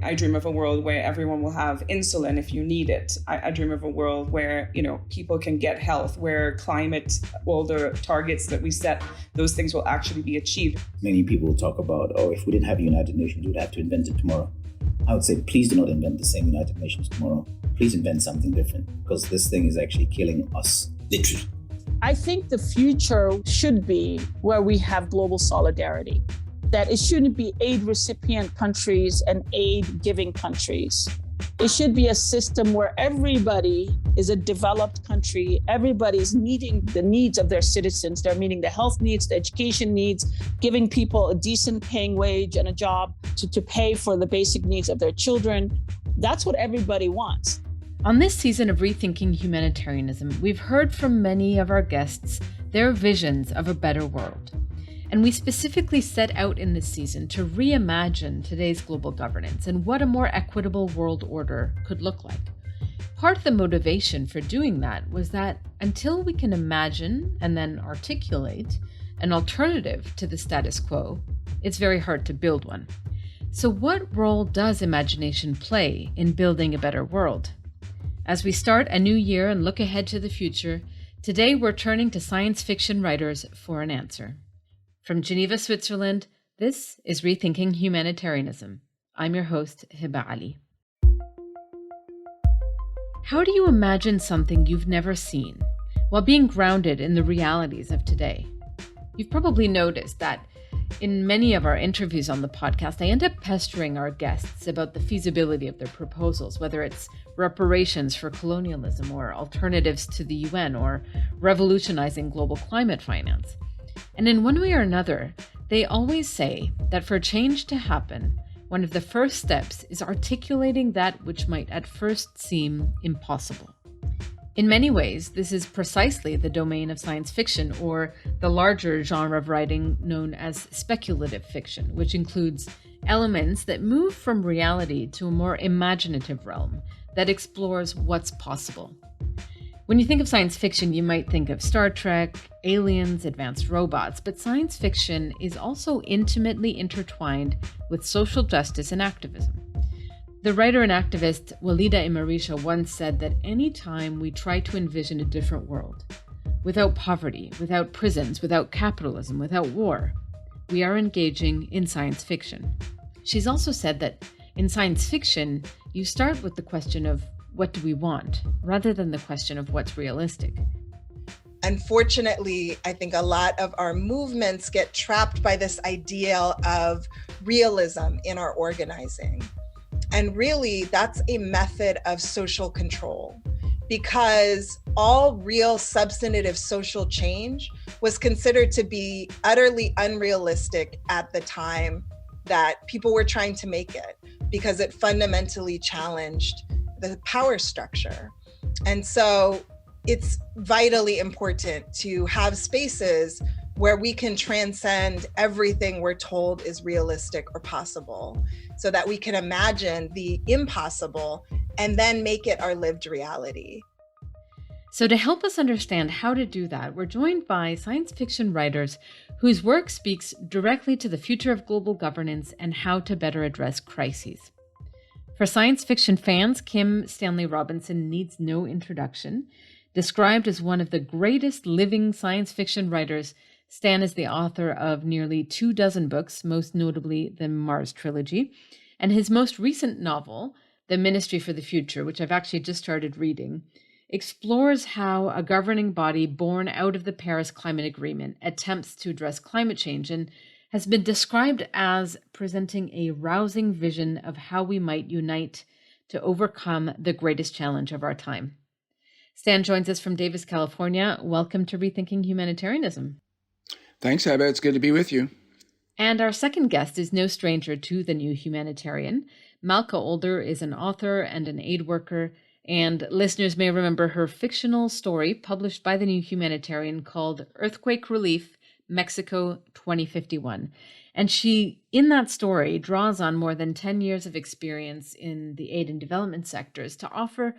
I dream of a world where everyone will have insulin if you need it. I dream of a world where, people can get health, where climate, all the targets that we set, those things will actually be achieved. Many people talk about, if we didn't have the United Nations, we would have to invent it tomorrow. I would say, please do not invent the same United Nations tomorrow. Please invent something different, because this thing is actually killing us, literally. I think the future should be where we have global solidarity, that it shouldn't be aid recipient countries and aid giving countries. It should be a system where everybody is a developed country, everybody's meeting the needs of their citizens. They're meeting the health needs, the education needs, giving people a decent paying wage and a job to pay for the basic needs of their children. That's what everybody wants. On this season of Rethinking Humanitarianism, we've heard from many of our guests their visions of a better world. And we specifically set out in this season to reimagine today's global governance and what a more equitable world order could look like. Part of the motivation for doing that was that until we can imagine and then articulate an alternative to the status quo, it's very hard to build one. So what role does imagination play in building a better world? As we start a new year and look ahead to the future, today we're turning to science fiction writers for an answer. From Geneva, Switzerland, this is Rethinking Humanitarianism. I'm your host, Heba Aly. How do you imagine something you've never seen while being grounded in the realities of today? You've probably noticed that in many of our interviews on the podcast, I end up pestering our guests about the feasibility of their proposals, whether it's reparations for colonialism or alternatives to the UN or revolutionizing global climate finance. And in one way or another, they always say that for change to happen, one of the first steps is articulating that which might at first seem impossible. In many ways, this is precisely the domain of science fiction, or the larger genre of writing known as speculative fiction, which includes elements that move from reality to a more imaginative realm that explores what's possible. When you think of science fiction, you might think of Star Trek, aliens, advanced robots, but science fiction is also intimately intertwined with social justice and activism. The writer and activist Walidah Imarisha once said that any time we try to envision a different world, without poverty, without prisons, without capitalism, without war, we are engaging in science fiction. She's also said that in science fiction, you start with the question of what do we want, rather than the question of what's realistic. Unfortunately, I think a lot of our movements get trapped by this ideal of realism in our organizing. And really, that's a method of social control, because all real substantive social change was considered to be utterly unrealistic at the time that people were trying to make it, because it fundamentally challenged the power structure. And so it's vitally important to have spaces where we can transcend everything we're told is realistic or possible, so that we can imagine the impossible and then make it our lived reality. So to help us understand how to do that, we're joined by science fiction writers whose work speaks directly to the future of global governance and how to better address crises. For science fiction fans, Kim Stanley Robinson needs no introduction. Described as one of the greatest living science fiction writers, Stan is the author of nearly 24 books, most notably the Mars trilogy, and his most recent novel, The Ministry for the Future, which I've actually just started reading, explores how a governing body born out of the Paris Climate Agreement attempts to address climate change and has been described as presenting a rousing vision of how we might unite to overcome the greatest challenge of our time. Stan joins us from Davis, California. Welcome to Rethinking Humanitarianism. Thanks, Heba. It's good to be with you. And our second guest is no stranger to the New Humanitarian. Malka Older is an author and an aid worker, and listeners may remember her fictional story published by the New Humanitarian called Earthquake Relief, Mexico 2051. And she, in that story, draws on more than 10 years of experience in the aid and development sectors to offer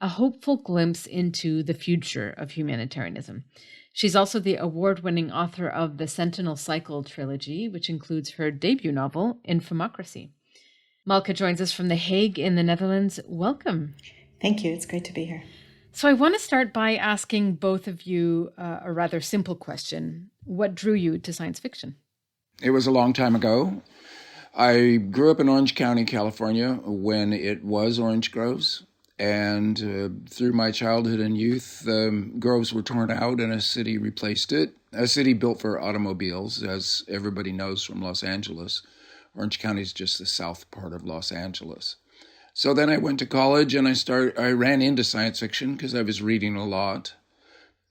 a hopeful glimpse into the future of humanitarianism. She's also the award-winning author of the Sentinel Cycle trilogy, which includes her debut novel, Infomocracy. Malka joins us from The Hague in the Netherlands. Welcome. Thank you. It's great to be here. So I want to start by asking both of you a rather simple question. What drew you to science fiction? It was a long time ago. I grew up in Orange County, California, when it was orange groves. And through my childhood and youth, groves were torn out and a city replaced it. A city built for automobiles, as everybody knows from Los Angeles. Orange County is just the south part of Los Angeles. So then I went to college and I ran into science fiction because I was reading a lot.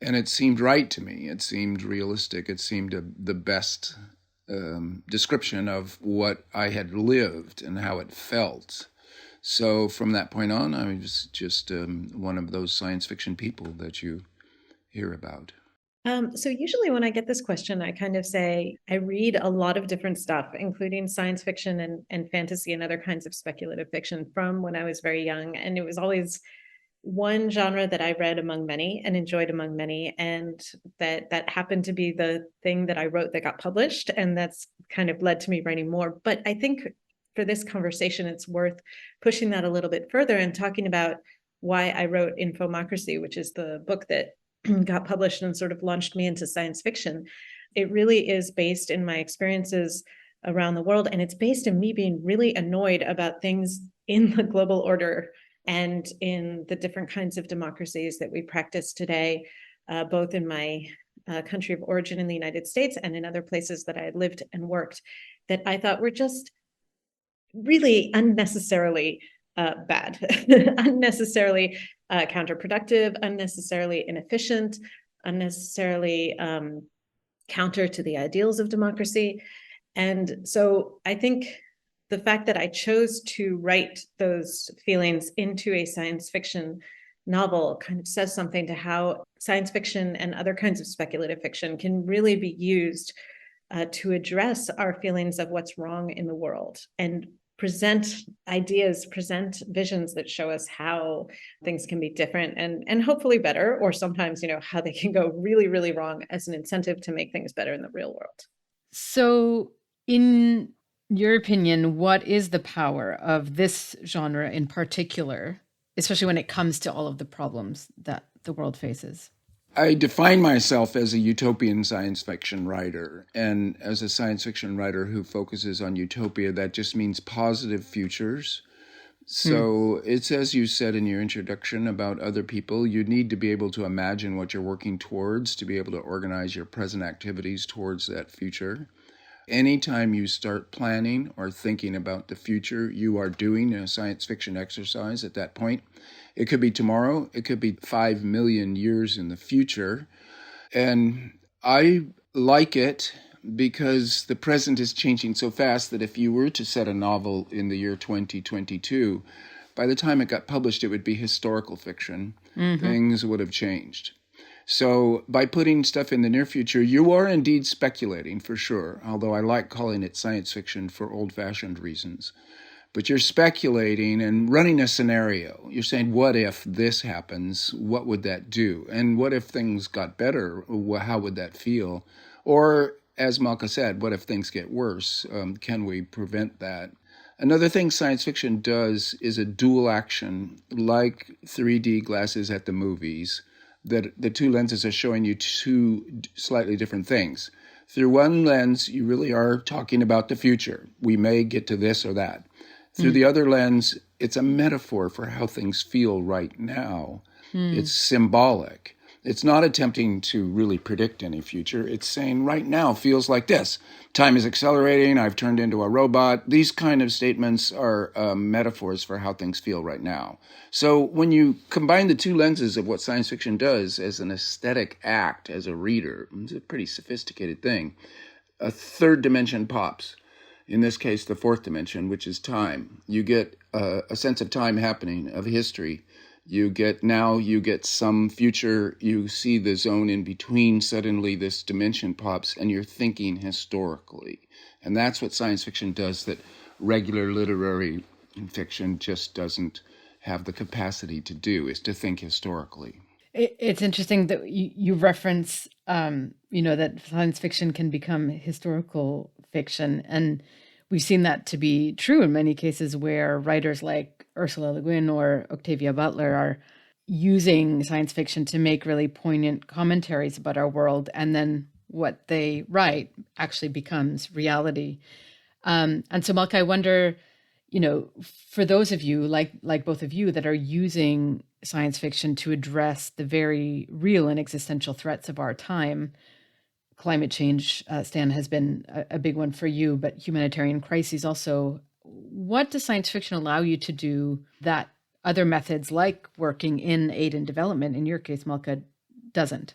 And it seemed right to me. It seemed realistic. It seemed the best description of what I had lived and how it felt. So from that point on, I was just one of those science fiction people that you hear about. So usually when I get this question, I kind of say I read a lot of different stuff, including science fiction and fantasy and other kinds of speculative fiction from when I was very young. And it was always one genre that I read among many and enjoyed among many. And that happened to be the thing that I wrote that got published. And that's kind of led to me writing more. But I think for this conversation, it's worth pushing that a little bit further and talking about why I wrote Infomocracy, which is the book that got published and sort of launched me into science fiction. It really is based in my experiences around the world. And it's based in me being really annoyed about things in the global order and in the different kinds of democracies that we practice today, both in my country of origin in the United States and in other places that I had lived and worked, that I thought were just really unnecessarily bad, unnecessarily counterproductive, unnecessarily inefficient, unnecessarily counter to the ideals of democracy. And so I think the fact that I chose to write those feelings into a science fiction novel kind of says something to how science fiction and other kinds of speculative fiction can really be used to address our feelings of what's wrong in the world and present ideas, present visions that show us how things can be different and hopefully better, or sometimes, how they can go really, really wrong as an incentive to make things better in the real world. So in your opinion, what is the power of this genre in particular, especially when it comes to all of the problems that the world faces? I define myself as a utopian science fiction writer, and as a science fiction writer who focuses on utopia, that just means positive futures. So it's, as you said in your introduction about other people, you need to be able to imagine what you're working towards to be able to organize your present activities towards that future. Anytime you start planning or thinking about the future, you are doing a science fiction exercise at that point. It could be tomorrow. It could be 5 million years in the future. And I like it because the present is changing so fast that if you were to set a novel in the year 2022, by the time it got published, it would be historical fiction. Mm-hmm. Things would have changed. So by putting stuff in the near future, you are indeed speculating for sure, although I like calling it science fiction for old-fashioned reasons. But you're speculating and running a scenario. You're saying, what if this happens? What would that do? And what if things got better? How would that feel? Or, as Malka said, what if things get worse? Can we prevent that? Another thing science fiction does is a dual action, like 3D glasses at the movies, that the two lenses are showing you two slightly different things. Through one lens, you really are talking about the future. We may get to this or that. Through the other lens, it's a metaphor for how things feel right now. It's symbolic. It's not attempting to really predict any future. It's saying right now feels like this. Time is accelerating. I've turned into a robot. These kind of statements are metaphors for how things feel right now. So when you combine the two lenses of what science fiction does as an aesthetic act as a reader, it's a pretty sophisticated thing. A third dimension pops. In this case, the fourth dimension, which is time. You get a sense of time happening, of history. You get some future. You see the zone in between. Suddenly this dimension pops and you're thinking historically. And that's what science fiction does that regular literary fiction just doesn't have the capacity to do, is to think historically. It's interesting that you reference, that science fiction can become historical fiction. And we've seen that to be true in many cases where writers like Ursula Le Guin or Octavia Butler are using science fiction to make really poignant commentaries about our world, and then what they write actually becomes reality. And so, Malka, I wonder, for those of you like both of you that are using science fiction to address the very real and existential threats of our time, climate change, Stan, has been a big one for you, but humanitarian crises also. What does science fiction allow you to do that other methods like working in aid and development, in your case, Malka, doesn't?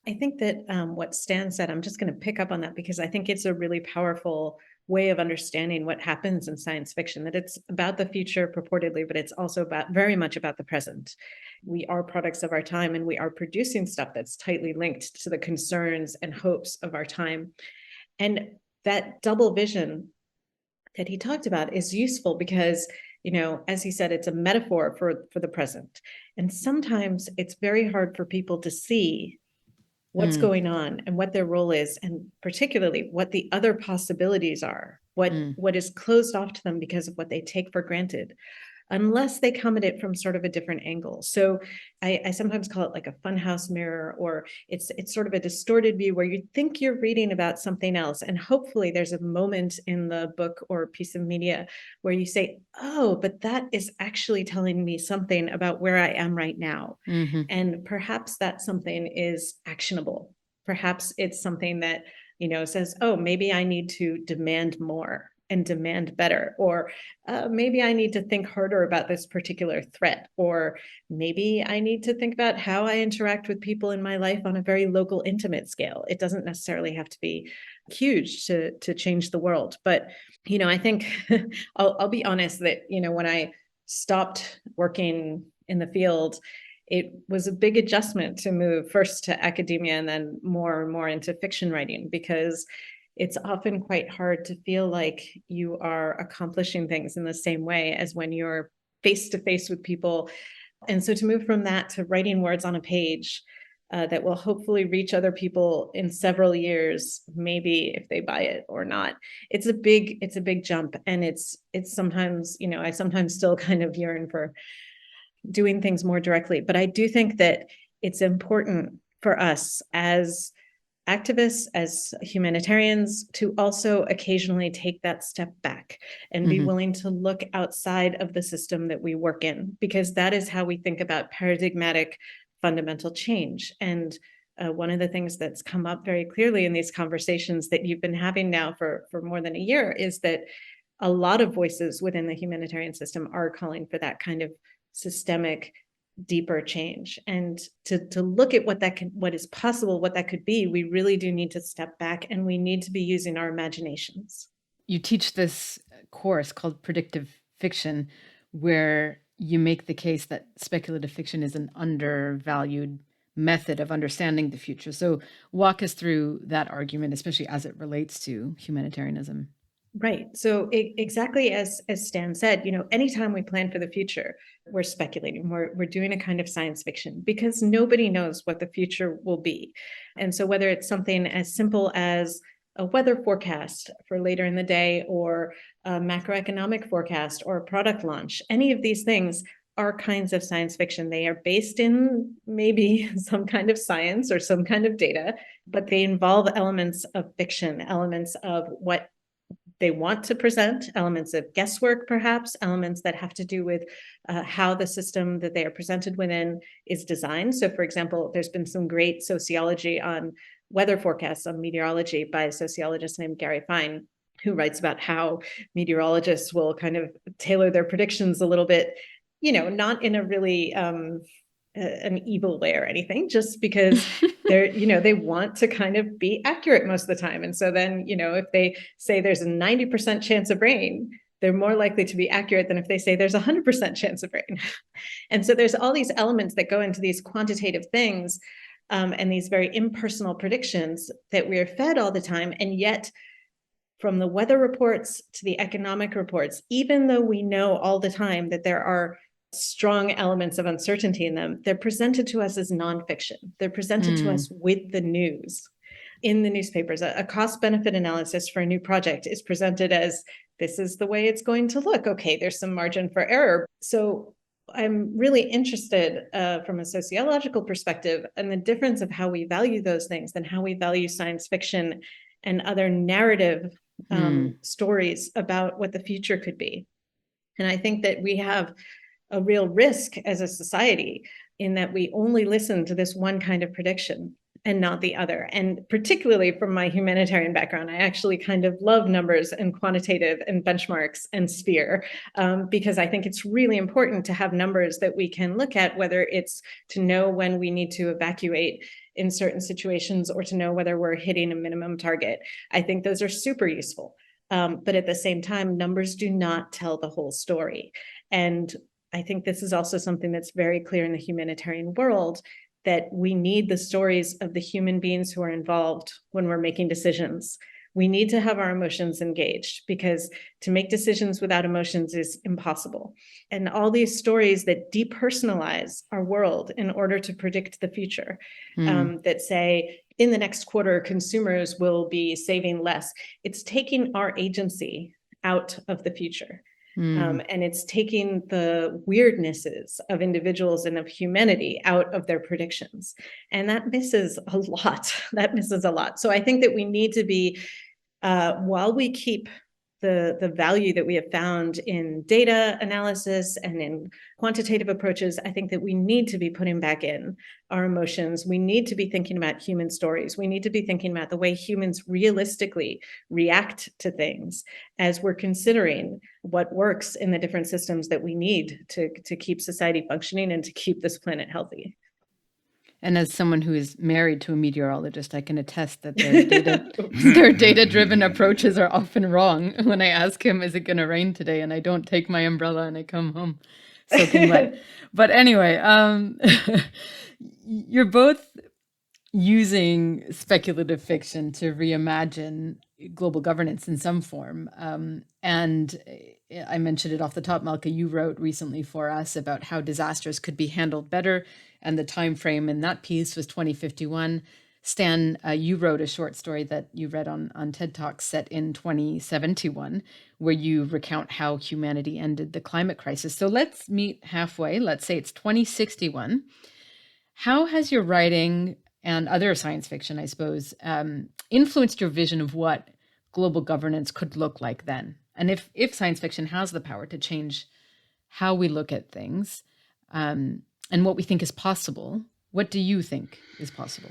I think that what Stan said, I'm just going to pick up on that because I think it's a really powerful way of understanding what happens in science fiction, that it's about the future purportedly, but it's also very much about the present. We are products of our time, and we are producing stuff that's tightly linked to the concerns and hopes of our time. And that double vision that he talked about is useful because, as he said, it's a metaphor for the present. And sometimes it's very hard for people to see what's going on and what their role is, and particularly what the other possibilities are, what is closed off to them because of what they take for granted, unless they come at it from sort of a different angle. So I sometimes call it like a funhouse mirror, or it's sort of a distorted view where you think you're reading about something else. And hopefully there's a moment in the book or piece of media where you say, oh, but that is actually telling me something about where I am right now. Mm-hmm. And perhaps that something is actionable. Perhaps it's something that, says, oh, maybe I need to demand more and demand better, or maybe I need to think harder about this particular threat, or maybe I need to think about how I interact with people in my life on a very local, intimate scale. It doesn't necessarily have to be huge to change the world. But, I think I'll be honest that, when I stopped working in the field, it was a big adjustment to move first to academia and then more and more into fiction writing, because it's often quite hard to feel like you are accomplishing things in the same way as when you're face to face with people. And so to move from that to writing words on a page that will hopefully reach other people in several years, maybe if they buy it or not, it's a big jump. And it's sometimes, I sometimes still kind of yearn for doing things more directly. But I do think that it's important for us as activists, as humanitarians, to also occasionally take that step back and be willing to look outside of the system that we work in, because that is how we think about paradigmatic fundamental change. And one of the things that's come up very clearly in these conversations that you've been having now for more than a year is that a lot of voices within the humanitarian system are calling for that kind of systemic, deeper change. And to look at what is possible, what that could be, we really do need to step back, and we need to be using our imaginations. You teach this course called Predictive Fiction, where you make the case that speculative fiction is an undervalued method of understanding the future. So walk us through that argument, especially as it relates to humanitarianism. Right. So exactly as Stan said, anytime we plan for the future, we're speculating, we're doing a kind of science fiction, because nobody knows what the future will be. And so whether it's something as simple as a weather forecast for later in the day, or a macroeconomic forecast, or a product launch, any of these things are kinds of science fiction. They are based in maybe some kind of science or some kind of data, but they involve elements of fiction, elements of what they want to present, elements of guesswork, perhaps, elements that have to do with how the system that they are presented within is designed. So, for example, there's been some great sociology on weather forecasts, on meteorology, by a sociologist named Gary Fine, who writes about how meteorologists will kind of tailor their predictions a little bit, not in a really an evil way or anything, just because they want to kind of be accurate most of the time. And so then, if they say there's a 90% chance of rain, they're more likely to be accurate than if they say there's a 100% chance of rain. And so there's all these elements that go into these quantitative things and these very impersonal predictions that we are fed all the time. And yet, from the weather reports to the economic reports, even though we know all the time that there are strong elements of uncertainty in them, they're presented to us as nonfiction. They're presented to us with the news. in the newspapers. A cost-benefit analysis for a new project is presented as, this is the way it's going to look. Okay, there's some margin for error. So I'm really interested from a sociological perspective in the difference of how we value those things and how we value science fiction and other narrative stories about what the future could be. And I think that we have a real risk as a society in that we only listen to this one kind of prediction and not the other. And particularly from my humanitarian background, I actually kind of love numbers and quantitative and benchmarks and sphere, because I think it's really important to have numbers that we can look at, whether it's to know when we need to evacuate in certain situations or to know whether we're hitting a minimum target. I think those are super useful. But at the same time, numbers do not tell the whole story. And I think this is also something that's very clear in the humanitarian world, that we need the stories of the human beings who are involved when we're making decisions. We need to have our emotions engaged, because to make decisions without emotions is impossible. And all these stories that depersonalize our world in order to predict the future, that say, in the next quarter, consumers will be saving less. It's taking our agency out of the future. And it's taking the weirdnesses of individuals and of humanity out of their predictions. And that misses a lot. So I think that we need to be, while we keep the value that we have found in data analysis and in quantitative approaches, I think that we need to be putting back in our emotions. We need to be thinking about human stories. We need to be thinking about the way humans realistically react to things as we're considering what works in the different systems that we need to keep society functioning and to keep this planet healthy. And as someone who is married to a meteorologist, I can attest that their data-driven approaches are often wrong. When I ask him, is it going to rain today? And I don't take my umbrella and I come home soaking wet. But anyway, you're both using speculative fiction to reimagine global governance in some form. And I mentioned it off the top, Malka, you wrote recently for us about how disasters could be handled better. And the time frame in that piece was 2051. Stan, you wrote a short story that you read on TED Talks set in 2071, where you recount how humanity ended the climate crisis. So let's meet halfway. Let's say it's 2061. How has your writing and other science fiction, I suppose, influenced your vision of what global governance could look like then? And if science fiction has the power to change how we look at things, and what we think is possible, what do you think is possible?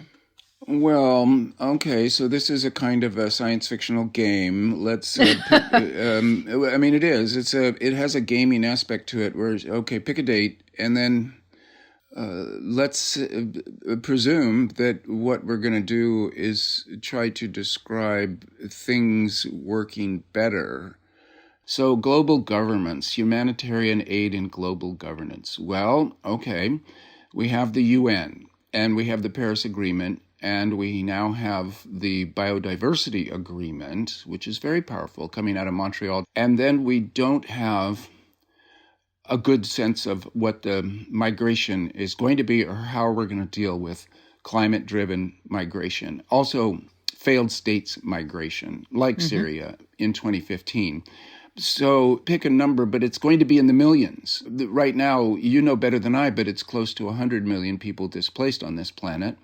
Well, okay, so this is a kind of a science fictional game. Let's, I mean, it is. It has a gaming aspect to it where, okay, pick a date, and then let's presume that what we're going to do is try to describe things working better. So global governments, humanitarian aid and global governance. Well, okay, we have the UN and we have the Paris Agreement and we now have the Biodiversity Agreement, which is very powerful, coming out of Montreal. And then we don't have a good sense of what the migration is going to be or how we're going to deal with climate-driven migration. Also, failed states migration, like Syria in 2015. So pick a number, but it's going to be in the millions. Right now, you know better than I, but it's close to 100 million people displaced on this planet.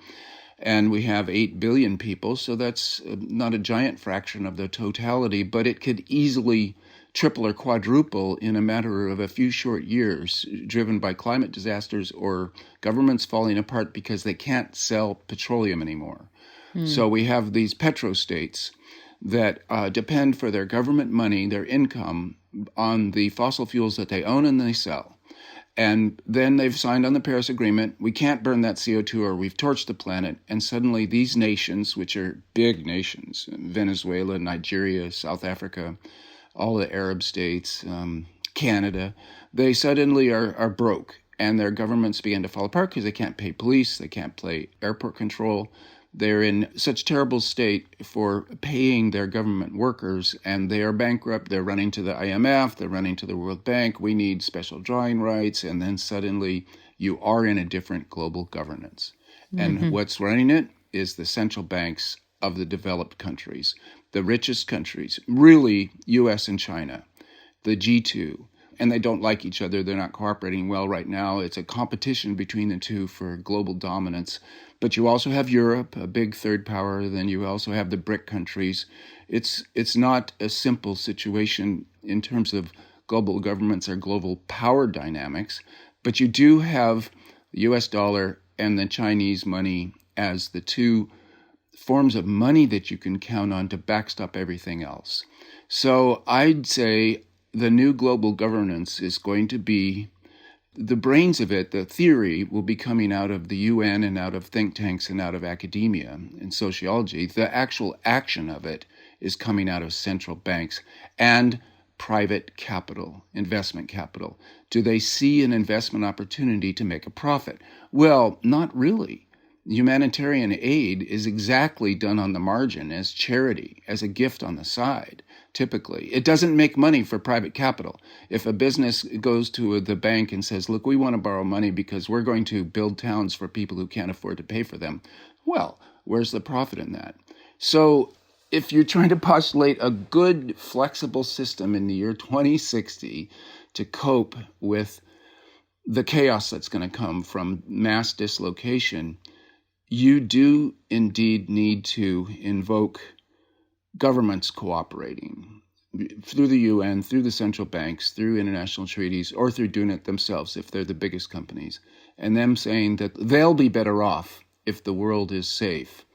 And we have 8 billion people, so that's not a giant fraction of the totality, but it could easily triple or quadruple in a matter of a few short years, driven by climate disasters or governments falling apart because they can't sell petroleum anymore. So we have these petrostates that depend for their government money, their income, on the fossil fuels that they own and they sell. And then they've signed on the Paris Agreement. We can't burn that CO2 or we've torched the planet. And suddenly these nations, which are big nations, Venezuela, Nigeria, South Africa, all the Arab states, Canada, they suddenly are broke. And their governments begin to fall apart because they can't pay police, they can't pay airport control. They're in such terrible state for paying their government workers, and they are bankrupt. They're running to the IMF, they're running to the World Bank. We need special drawing rights, and then suddenly you are in a different global governance. And what's running it is the central banks of the developed countries, the richest countries, really US and China, the G2, and they don't like each other. They're not cooperating well right now. It's a competition between the two for global dominance. But you also have Europe, a big third power. Then you also have the BRIC countries. It's not a simple situation in terms of global governments or global power dynamics. But you do have the US dollar and the Chinese money as the two forms of money that you can count on to backstop everything else. So I'd say the new global governance is going to be, the brains of it, the theory will be coming out of the UN and out of think tanks and out of academia and sociology. The actual action of it is coming out of central banks and private capital, investment capital. Do they see an investment opportunity to make a profit? Well, not really. Humanitarian aid is exactly done on the margin as charity, as a gift on the side, typically. It doesn't make money for private capital. If a business goes to the bank and says, look, we want to borrow money because we're going to build towns for people who can't afford to pay for them, well, where's the profit in that? So if you're trying to postulate a good, flexible system in the year 2060 to cope with the chaos that's going to come from mass dislocation, you do indeed need to invoke governments cooperating through the UN, through the central banks, through international treaties, or through doing it themselves if they're the biggest companies, and them saying that they'll be better off if the world is safe.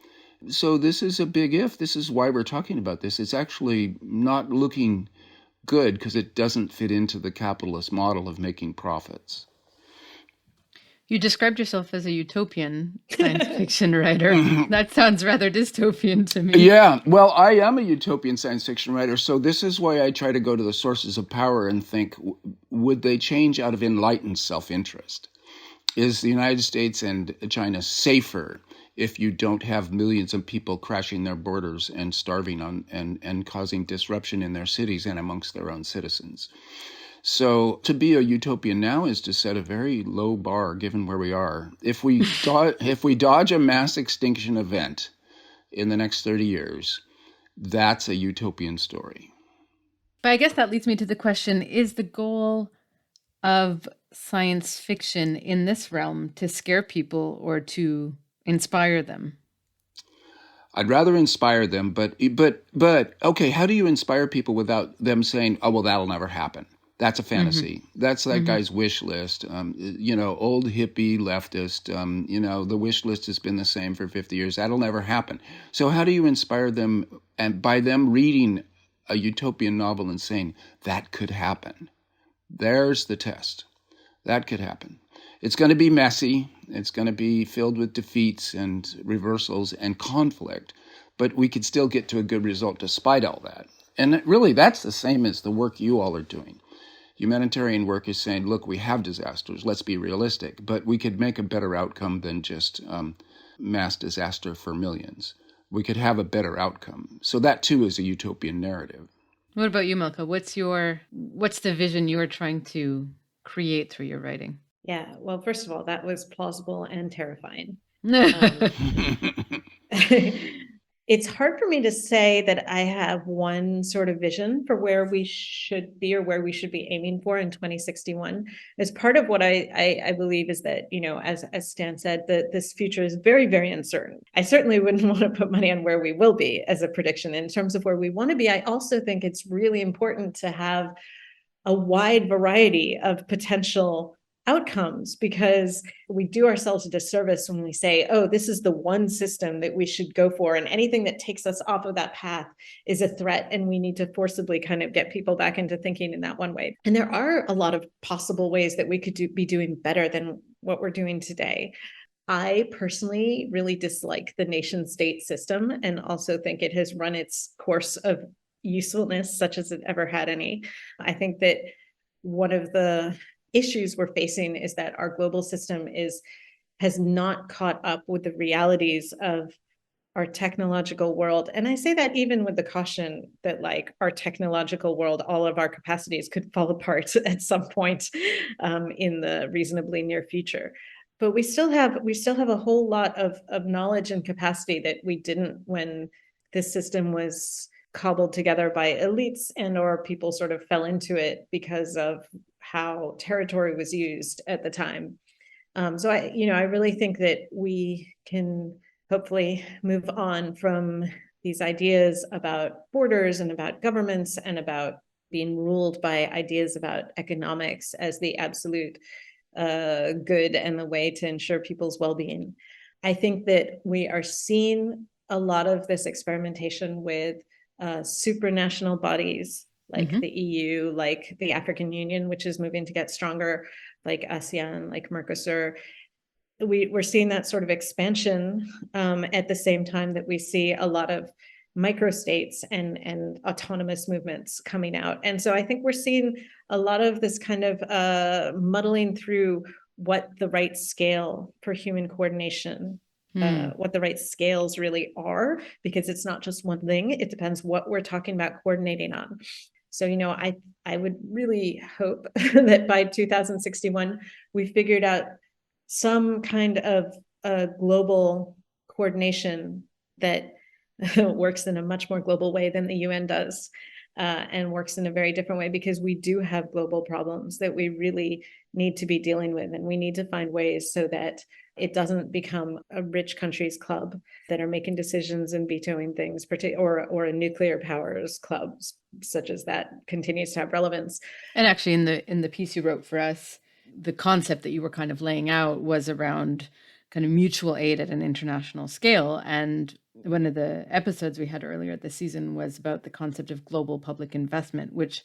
So this is a big if. This is why we're talking about this. It's actually not looking good because it doesn't fit into the capitalist model of making profits. You described yourself as a utopian science fiction writer. That sounds rather dystopian to me. Yeah, well, I am a utopian science fiction writer, so this is why I try to go to the sources of power and think, would they change out of enlightened self-interest? Is the United States and China safer if you don't have millions of people crashing their borders and starving and causing disruption in their cities and amongst their own citizens? So to be a utopian now is to set a very low bar given where we are. If we dodge a mass extinction event in the next 30 years, that's a utopian story. But I guess that leads me to the question, is the goal of science fiction in this realm to scare people or to inspire them? I'd rather inspire them, but okay, how do you inspire people without them saying, oh, well, that'll never happen? That's a fantasy. Mm-hmm. That's that guy's wish list. Old hippie leftist, the wish list has been the same for 50 years. That'll never happen. So how do you inspire them? And by them reading a utopian novel and saying, that could happen. There's the test. That could happen. It's going to be messy. It's going to be filled with defeats and reversals and conflict. But we could still get to a good result despite all that. And really, that's the same as the work you all are doing. Humanitarian work is saying, look, we have disasters. Let's be realistic. But we could make a better outcome than just mass disaster for millions. We could have a better outcome. So that, too, is a utopian narrative. What about you, Milka? What's the vision you're trying to create through your writing? Yeah, well, first of all, that was plausible and terrifying. It's hard for me to say that I have one sort of vision for where we should be or where we should be aiming for in 2061. As part of what I believe is that, as Stan said, that this future is very, very uncertain. I certainly wouldn't want to put money on where we will be as a prediction. In terms of where we want to be, I also think it's really important to have a wide variety of potential outcomes, because we do ourselves a disservice when we say, oh, this is the one system that we should go for, and anything that takes us off of that path is a threat, and we need to forcibly kind of get people back into thinking in that one way. And there are a lot of possible ways that we could be doing better than what we're doing today. I personally really dislike the nation state system and also think it has run its course of usefulness, such as it ever had any. I think that one of the issues we're facing is that our global system has not caught up with the realities of our technological world. And I say that even with the caution that, like, our technological world, all of our capacities could fall apart at some point in the reasonably near future. But we still have a whole lot of knowledge and capacity that we didn't when this system was cobbled together by elites and or people sort of fell into it because of how territory was used at the time. So I really think that we can hopefully move on from these ideas about borders and about governments and about being ruled by ideas about economics as the absolute good and the way to ensure people's well-being. I think that we are seeing a lot of this experimentation with supranational bodies like the EU, like the African Union, which is moving to get stronger, like ASEAN, like Mercosur. We're seeing that sort of expansion at the same time that we see a lot of microstates and autonomous movements coming out. And so I think we're seeing a lot of this kind of muddling through what the right scale for human coordination, what the right scales really are, because it's not just one thing. It depends what we're talking about coordinating on. So, I would really hope that by 2061, we figured out some kind of global coordination that works in a much more global way than the UN does, and works in a very different way, because we do have global problems that we really need to be dealing with. And we need to find ways so that it doesn't become a rich countries club that are making decisions and vetoing things, or a nuclear powers club, such as that continues to have relevance. And actually, in the piece you wrote for us, the concept that you were kind of laying out was around kind of mutual aid at an international scale. And one of the episodes we had earlier this season was about the concept of global public investment, which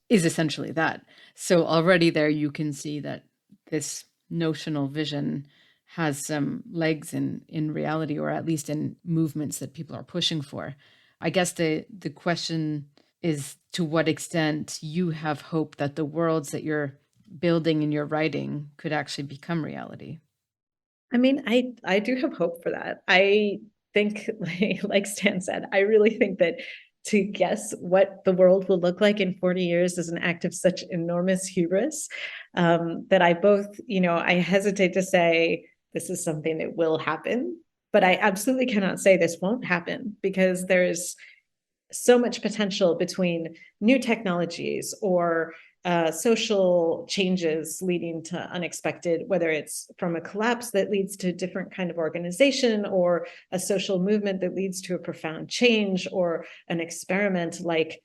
is essentially that. So already there you can see that this notional vision has some legs in reality, or at least in movements that people are pushing for. I guess the question is to what extent you have hope that the worlds that you're building in your writing could actually become reality. I mean, I do have hope for that. I think, like Stan said, I really think that to guess what the world will look like in 40 years is an act of such enormous hubris, that I hesitate to say this is something that will happen, but I absolutely cannot say this won't happen, because there's so much potential between new technologies or social changes leading to unexpected, whether it's from a collapse that leads to a different kind of organization, or a social movement that leads to a profound change, or an experiment like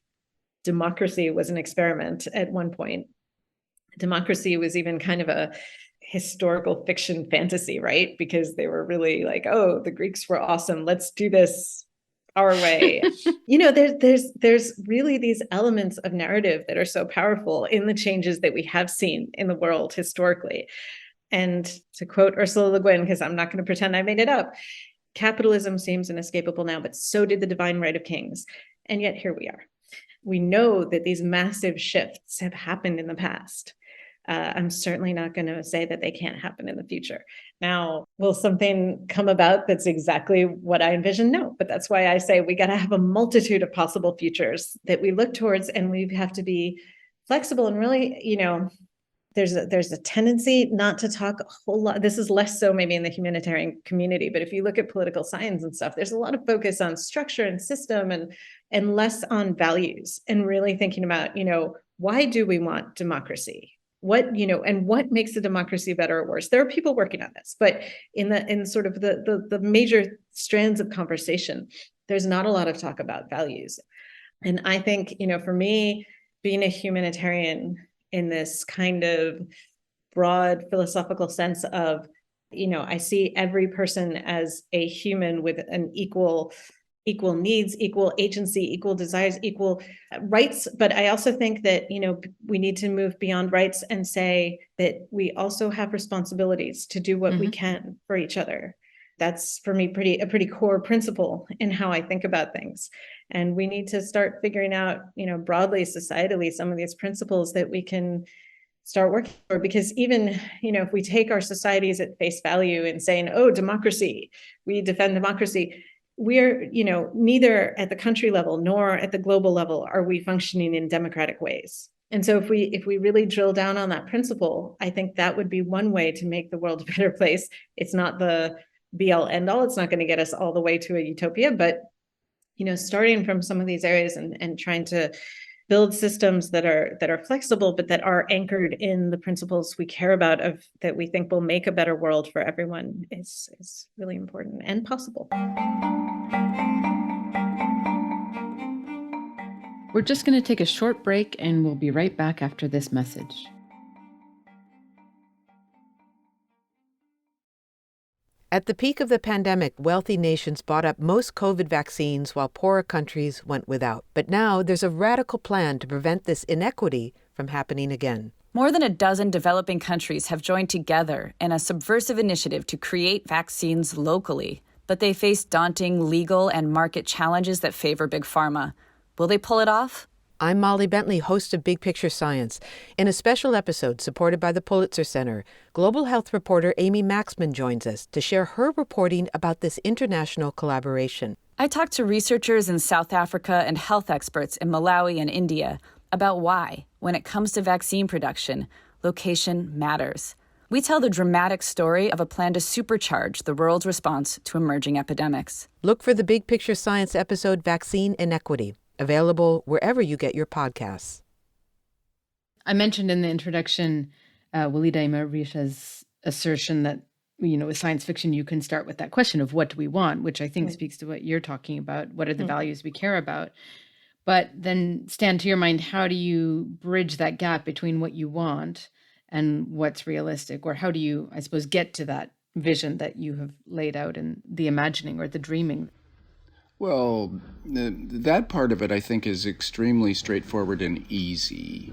democracy was an experiment at one point. Democracy was even kind of a historical fiction fantasy, right? Because they were really like, oh, the Greeks were awesome, let's do this our way. There's really these elements of narrative that are so powerful in the changes that we have seen in the world historically. And to quote Ursula Le Guin, because I'm not going to pretend I made it up, capitalism seems inescapable now, but so did the divine right of kings. And yet here we are. We know that these massive shifts have happened in the past. I'm certainly not going to say that they can't happen in the future. Now, will something come about that's exactly what I envision? No, but that's why I say we got to have a multitude of possible futures that we look towards, and we have to be flexible and really, there's a tendency not to talk a whole lot. This is less so maybe in the humanitarian community, but if you look at political science and stuff, there's a lot of focus on structure and system and less on values, and really thinking about, why do we want democracy? And what makes a democracy better or worse? There are people working on this, but in sort of the major strands of conversation, there's not a lot of talk about values. And I think, for me, being a humanitarian in this kind of broad philosophical sense of, I see every person as a human with an equal needs, equal agency, equal desires, equal rights. But I also think that, we need to move beyond rights and say that we also have responsibilities to do what we can for each other. That's for me a pretty core principle in how I think about things. And we need to start figuring out, broadly, societally, some of these principles that we can start working for. Because even, if we take our societies at face value and saying, oh, democracy, we defend democracy, we're, neither at the country level nor at the global level are we functioning in democratic ways. And so if we really drill down on that principle, I think that would be one way to make the world a better place. It's not the be all end all. It's not going to get us all the way to a utopia, but starting from some of these areas and trying to build systems that are flexible, but that are anchored in the principles we care about that we think will make a better world for everyone is really important and possible. We're just going to take a short break and we'll be right back after this message. At the peak of the pandemic, wealthy nations bought up most COVID vaccines while poorer countries went without. But now there's a radical plan to prevent this inequity from happening again. More than a dozen developing countries have joined together in a subversive initiative to create vaccines locally. But they face daunting legal and market challenges that favor Big Pharma. Will they pull it off? I'm Molly Bentley, host of Big Picture Science. In a special episode supported by the Pulitzer Center, global health reporter Amy Maxman joins us to share her reporting about this international collaboration. I talked to researchers in South Africa and health experts in Malawi and India about why, when it comes to vaccine production, location matters. We tell the dramatic story of a plan to supercharge the world's response to emerging epidemics. Look for the Big Picture Science episode, Vaccine Inequity, available wherever you get your podcasts. I mentioned in the introduction Walidah Imarisha's assertion that, with science fiction, you can start with that question of what do we want, which I think speaks to what you're talking about. What are the values we care about? But then, Stan, to your mind, how do you bridge that gap between what you want and what's realistic? Or how do you, I suppose, get to that vision that you have laid out in the imagining or the dreaming? Well, that part of it, I think, is extremely straightforward and easy.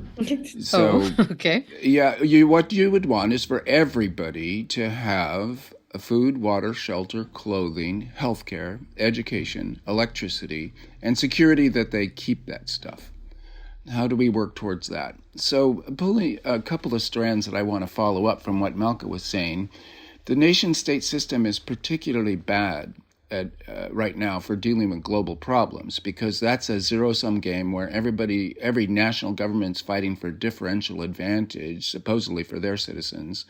So, okay. Yeah, what you would want is for everybody to have food, water, shelter, clothing, healthcare, education, electricity, and security that they keep that stuff. How do we work towards that? So, pulling a couple of strands that I want to follow up from what Malka was saying, the nation-state system is particularly bad right now for dealing with global problems, because that's a zero-sum game where every national government's fighting for differential advantage, supposedly for their citizens.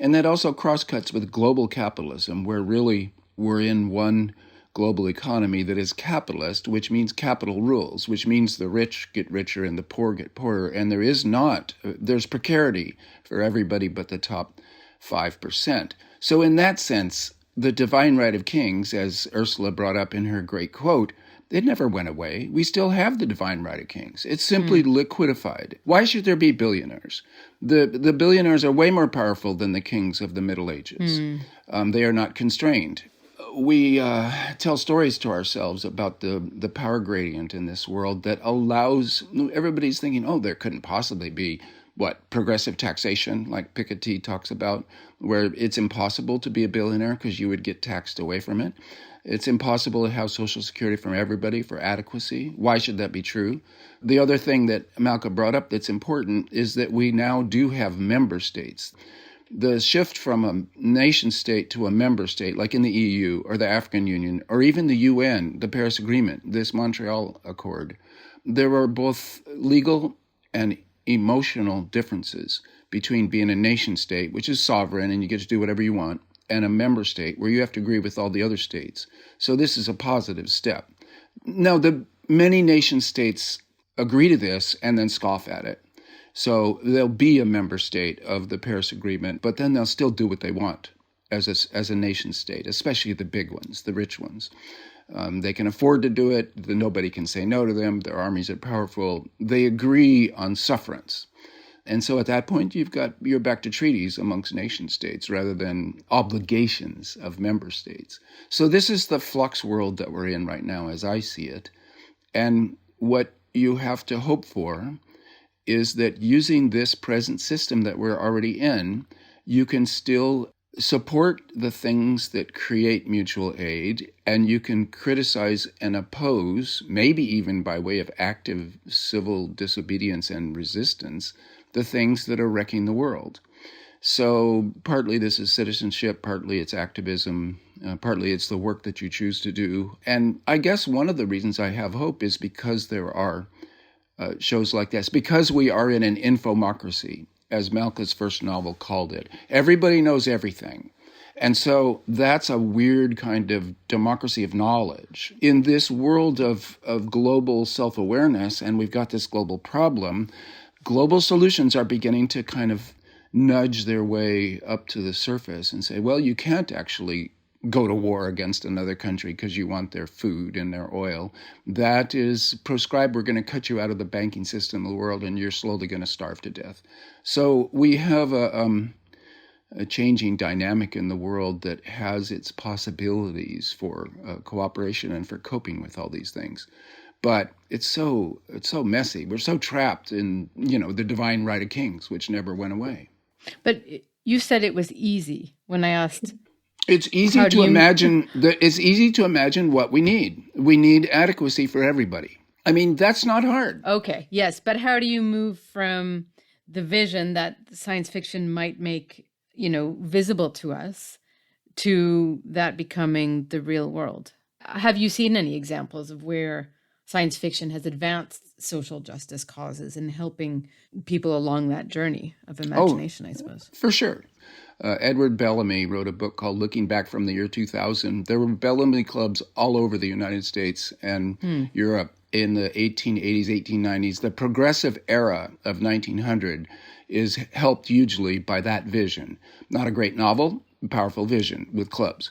And that also cross-cuts with global capitalism, where really we're in one global economy that is capitalist, which means capital rules, which means the rich get richer and the poor get poorer. And there's precarity for everybody but the top 5%. So in that sense, the divine right of kings, as Ursula brought up in her great quote, it never went away. We still have the divine right of kings. It's simply liquidified. Why should there be billionaires? The billionaires are way more powerful than the kings of the Middle Ages. They are not constrained. We tell stories to ourselves about the power gradient in this world that allows, everybody's thinking, there couldn't possibly be progressive taxation, like Piketty talks about, where it's impossible to be a billionaire because you would get taxed away from it. It's impossible to have Social Security from everybody for adequacy. Why should that be true? The other thing that Malka brought up that's important is that we now do have member states. The shift from a nation state to a member state, like in the EU or the African Union, or even the UN, the Paris Agreement, this Montreal Accord, there are both legal and emotional differences between being a nation state, which is sovereign and you get to do whatever you want, and a member state where you have to agree with all the other states. So this is a positive step. Now, the many nation states agree to this and then scoff at it. So they'll be a member state of the Paris Agreement, but then they'll still do what they want as a nation state, especially the big ones, the rich ones. They can afford to do it. Nobody can say no to them. Their armies are powerful. They agree on sufferance. And so at that point, you're back to treaties amongst nation states rather than obligations of member states. So this is the flux world that we're in right now, as I see it. And what you have to hope for is that using this present system that we're already in, you can still support the things that create mutual aid, and you can criticize and oppose, maybe even by way of active civil disobedience and resistance, the things that are wrecking the world. So partly this is citizenship, partly it's activism, partly it's the work that you choose to do. And I guess one of the reasons I have hope is because there are shows like this, because we are in an infomocracy, as Malka's first novel called it. Everybody knows everything. And so that's a weird kind of democracy of knowledge. In this world of global self-awareness, and we've got this global problem, global solutions are beginning to kind of nudge their way up to the surface and say, well, you can't actually go to war against another country because you want their food and their oil. That is proscribed. We're going to cut you out of the banking system of the world, and you're slowly going to starve to death. So we have a changing dynamic in the world that has its possibilities for cooperation and for coping with all these things. But it's so messy. We're so trapped in, the divine right of kings, which never went away. But you said it was easy when I asked. It's easy to imagine. It's easy to imagine what we need. We need adequacy for everybody. I mean, that's not hard. Okay, yes, but how do you move from the vision that science fiction might make, visible to us, to that becoming the real world? Have you seen any examples of where science fiction has advanced social justice causes and helping people along that journey of imagination, I suppose? For sure. Edward Bellamy wrote a book called Looking Back from the Year 2000. There were Bellamy clubs all over the United States and Europe in the 1880s, 1890s. The progressive era of 1900 is helped hugely by that vision. Not a great novel, powerful vision with clubs.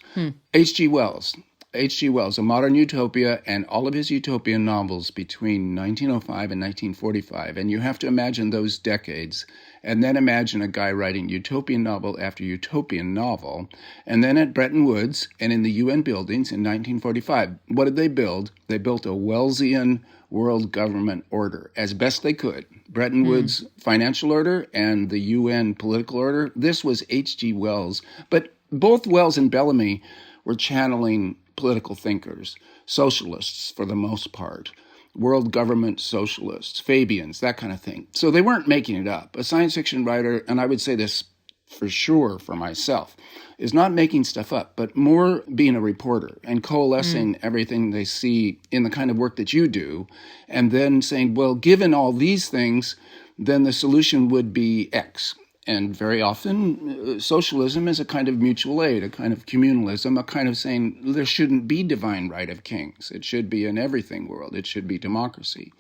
H.G. Wells, A Modern Utopia, and all of his utopian novels between 1905 and 1945. And you have to imagine those decades, and then imagine a guy writing utopian novel after utopian novel. And then at Bretton Woods and in the UN buildings in 1945, what did they build? They built a Wellesian world government order as best they could. Bretton Woods financial order and the UN political order. This was H.G. Wells. But both Wells and Bellamy were channeling political thinkers, socialists for the most part, world government socialists, Fabians, that kind of thing. So they weren't making it up. A science fiction writer, and I would say this for sure for myself, is not making stuff up, but more being a reporter and coalescing everything they see in the kind of work that you do, and then saying, well, given all these things, then the solution would be X. And very often, socialism is a kind of mutual aid, a kind of communalism, a kind of saying there shouldn't be divine right of kings. It should be an everything world. It should be democracy.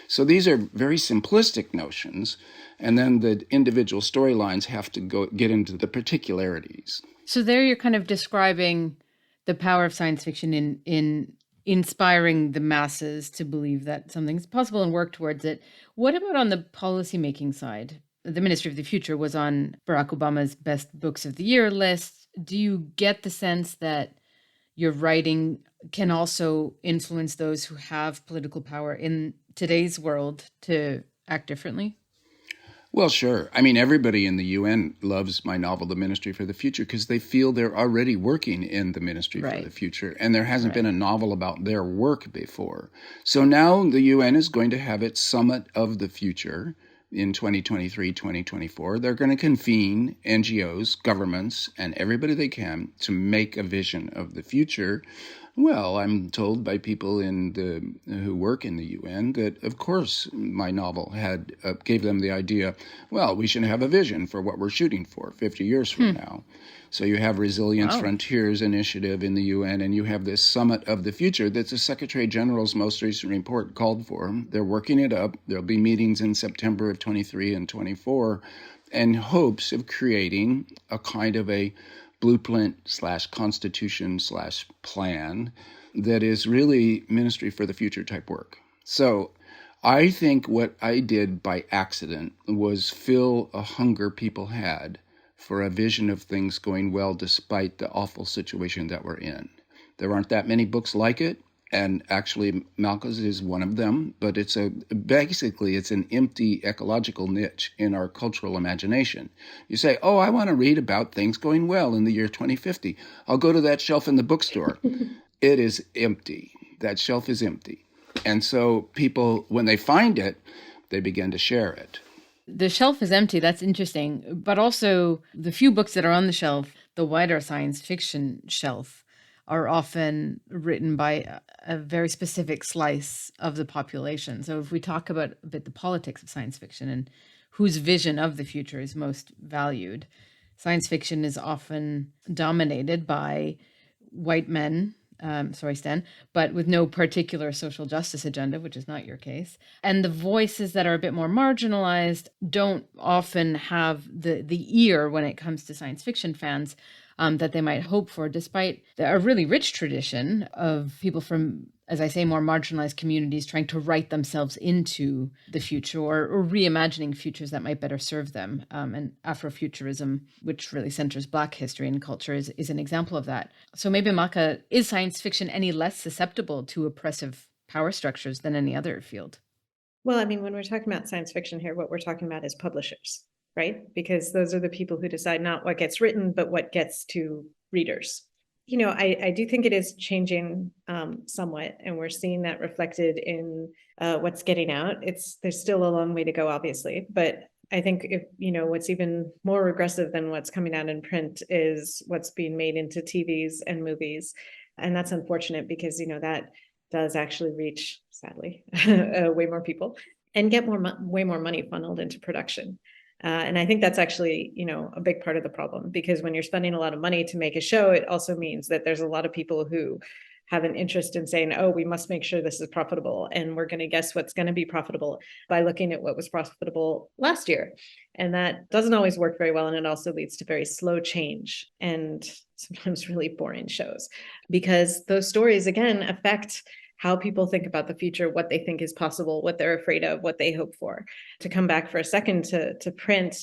So these are very simplistic notions, and then the individual storylines have to get into the particularities. So there you're kind of describing the power of science fiction in inspiring the masses to believe that something's possible and work towards it. What about on the policymaking side? The Ministry of the Future was on Barack Obama's Best Books of the Year list. Do you get the sense that your writing can also influence those who have political power in today's world to act differently? Well, sure. I mean, everybody in the UN loves my novel, The Ministry for the Future, because they feel they're already working in the Ministry for the Future, and there hasn't been a novel about their work before. So now the UN is going to have its Summit of the Future in 2023, 2024. They're going to convene NGOs, governments, and everybody they can to make a vision of the future. Well, I'm told by people who work in the UN that, of course, my novel gave them the idea, well, we should have a vision for what we're shooting for 50 years from now. So you have Resilience Frontiers Initiative in the UN, and you have this Summit of the Future that the Secretary General's most recent report called for. They're working it up. There'll be meetings in September of 23 and 24, and hopes of creating a kind of a blueprint/constitution/plan that is really Ministry for the Future type work. So I think what I did by accident was fill a hunger people had for a vision of things going well despite the awful situation that we're in. There aren't that many books like it, and actually Malka's is one of them, but it's basically an empty ecological niche in our cultural imagination. You say, oh, I want to read about things going well in the year 2050. I'll go to that shelf in the bookstore. It is empty. That shelf is empty. And so people, when they find it, they begin to share it. The shelf is empty. That's interesting. But also the few books that are on the shelf, the wider science fiction shelf, are often written by a very specific slice of the population. So if we talk about a bit the politics of science fiction and whose vision of the future is most valued, science fiction is often dominated by white men, sorry, Stan, but with no particular social justice agenda, which is not your case. And the voices that are a bit more marginalized don't often have the ear when it comes to science fiction fans that they might hope for, despite a really rich tradition of people from, as I say, more marginalized communities trying to write themselves into the future or reimagining futures that might better serve them. And Afrofuturism, which really centers Black history and culture, is an example of that. So maybe, Maka, is science fiction any less susceptible to oppressive power structures than any other field? Well, I mean, when we're talking about science fiction here, what we're talking about is publishers, right? Because those are the people who decide not what gets written, but what gets to readers. You know, I do think it is changing somewhat, and we're seeing that reflected in what's getting out. There's still a long way to go, obviously, but I think what's even more regressive than what's coming out in print is what's being made into TVs and movies, and that's unfortunate because that does actually reach, sadly, way more people and get way more money funneled into production. And I think that's actually, a big part of the problem, because when you're spending a lot of money to make a show, it also means that there's a lot of people who have an interest in saying, oh, we must make sure this is profitable. And we're going to guess what's going to be profitable by looking at what was profitable last year. And that doesn't always work very well. And it also leads to very slow change and sometimes really boring shows, because those stories, again, affect how people think about the future, what they think is possible, what they're afraid of, what they hope for. To come back for a second to print,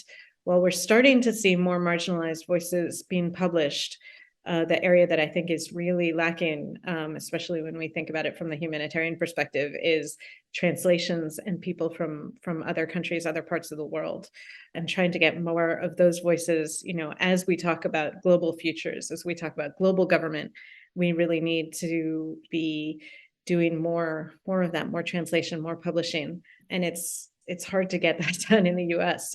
well, we're starting to see more marginalized voices being published. The area that I think is really lacking, especially when we think about it from the humanitarian perspective, is translations and people from other countries, other parts of the world, and trying to get more of those voices. As we talk about global futures, as we talk about global government, we really need to be doing more of that, more translation, more publishing. And it's hard to get that done in the US.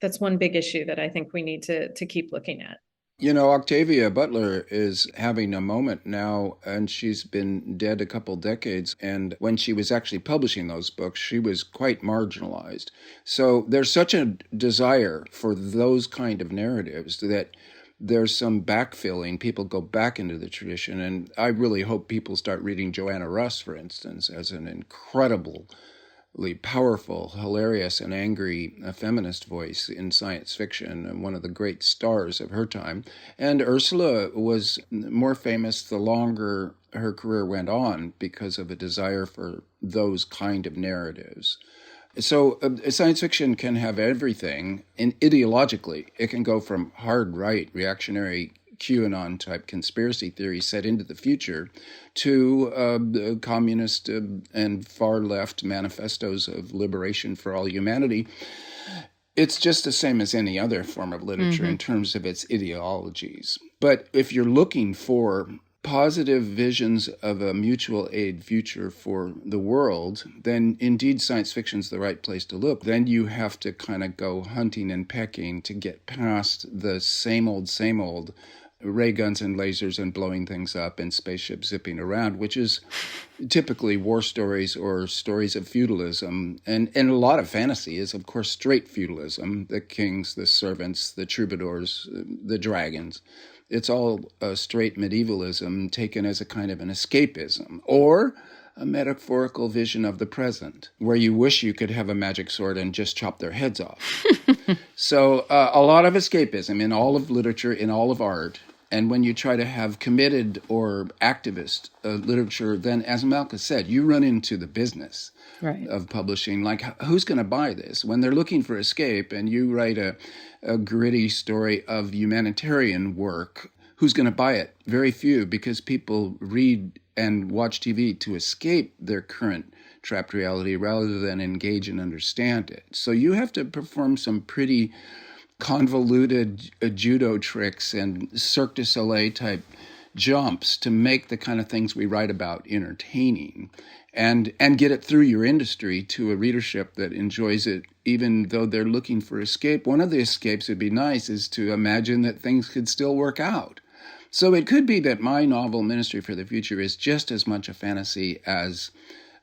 That's one big issue that I think we need to keep looking at. Octavia Butler is having a moment now, and she's been dead a couple decades. And when she was actually publishing those books, she was quite marginalized. So there's such a desire for those kind of narratives that there's some backfilling. People go back into the tradition. And I really hope people start reading Joanna Russ, for instance, as an incredibly powerful, hilarious, and angry feminist voice in science fiction, and one of the great stars of her time. And Ursula was more famous the longer her career went on because of a desire for those kind of narratives. So science fiction can have everything, and ideologically, it can go from hard right, reactionary QAnon type conspiracy theory set into the future to communist and far left manifestos of liberation for all humanity. It's just the same as any other form of literature in terms of its ideologies. But if you're looking for positive visions of a mutual aid future for the world, then indeed science fiction's the right place to look. Then you have to kind of go hunting and pecking to get past the same old ray guns and lasers and blowing things up and spaceships zipping around, which is typically war stories or stories of feudalism. And a lot of fantasy is, of course, straight feudalism, the kings, the servants, the troubadours, the dragons. It's all straight medievalism taken as a kind of an escapism, or a metaphorical vision of the present, where you wish you could have a magic sword and just chop their heads off. So a lot of escapism in all of literature, in all of art. And when you try to have committed or activist literature, then, as Malka said, you run into the business of publishing. Like, who's going to buy this? When they're looking for escape and you write a gritty story of humanitarian work, who's going to buy it? Very few, because people read and watch TV to escape their current trapped reality rather than engage and understand it. So you have to perform some pretty convoluted judo tricks and Cirque du Soleil type jumps to make the kind of things we write about entertaining, and get it through your industry to a readership that enjoys it, even though they're looking for escape. One of the escapes would be nice is to imagine that things could still work out. So it could be that my novel, Ministry for the Future, is just as much a fantasy as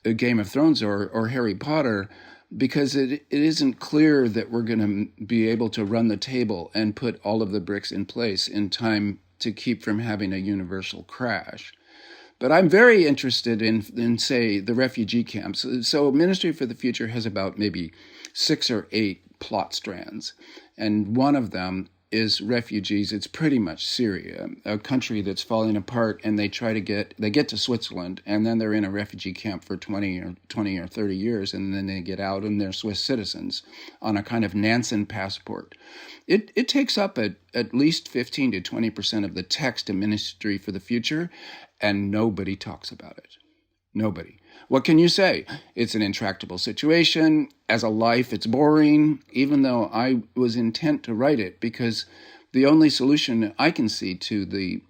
Game of Thrones or Harry Potter, because it isn't clear that we're going to be able to run the table and put all of the bricks in place in time to keep from having a universal crash. But I'm very interested in, say, the refugee camps. So Ministry for the Future has about maybe 6 or 8 plot strands, and one of them is refugees. It's pretty much Syria, a country that's falling apart, and they get to Switzerland, and then they're in a refugee camp for 20 or 30 years, and then they get out and they're Swiss citizens on a kind of Nansen passport. It takes up at least 15 to 20% of the text in Ministry for the Future, and nobody talks about it. Nobody. What can you say? It's an intractable situation. As a life, it's boring, even though I was intent to write it, because the only solution I can see to the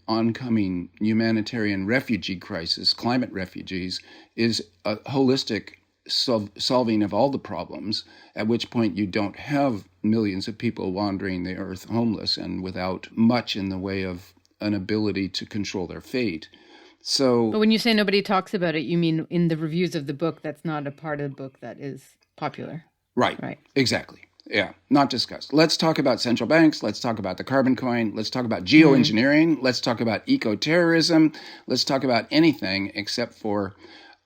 oncoming humanitarian refugee crisis, climate refugees, is a holistic solving of all the problems, at which point you don't have millions of people wandering the earth homeless and without much in the way of an ability to control their fate. So, but when you say nobody talks about it, you mean in the reviews of the book, that's not a part of the book that is popular. Right. Exactly. Yeah. Not discussed. Let's talk about central banks. Let's talk about the carbon coin. Let's talk about geoengineering. Let's talk about eco-terrorism. Let's talk about anything except for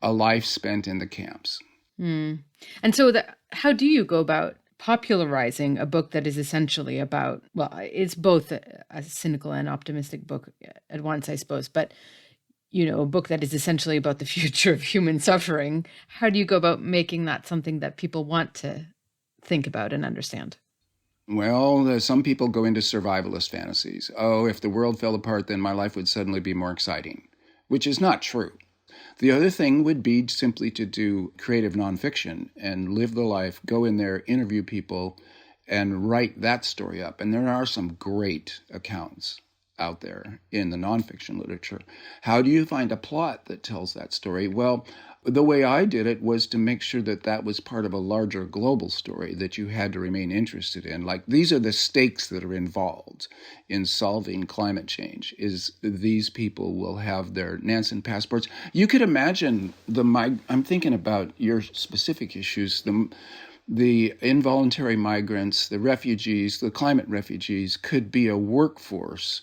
a life spent in the camps. And so how do you go about popularizing a book that is essentially about, well, it's both a cynical and optimistic book at once, I suppose, but a book that is essentially about the future of human suffering. How do you go about making that something that people want to think about and understand? Well, some people go into survivalist fantasies. Oh, if the world fell apart, then my life would suddenly be more exciting, which is not true. The other thing would be simply to do creative nonfiction and live the life, go in there, interview people, and write that story up. And there are some great accounts out there in the nonfiction literature. How do you find a plot that tells that story? Well, the way I did it was to make sure that that was part of a larger global story that you had to remain interested in. Like, these are the stakes that are involved in solving climate change, is these people will have their Nansen passports. You could imagine I'm thinking about your specific issues, the involuntary migrants, the refugees, the climate refugees could be a workforce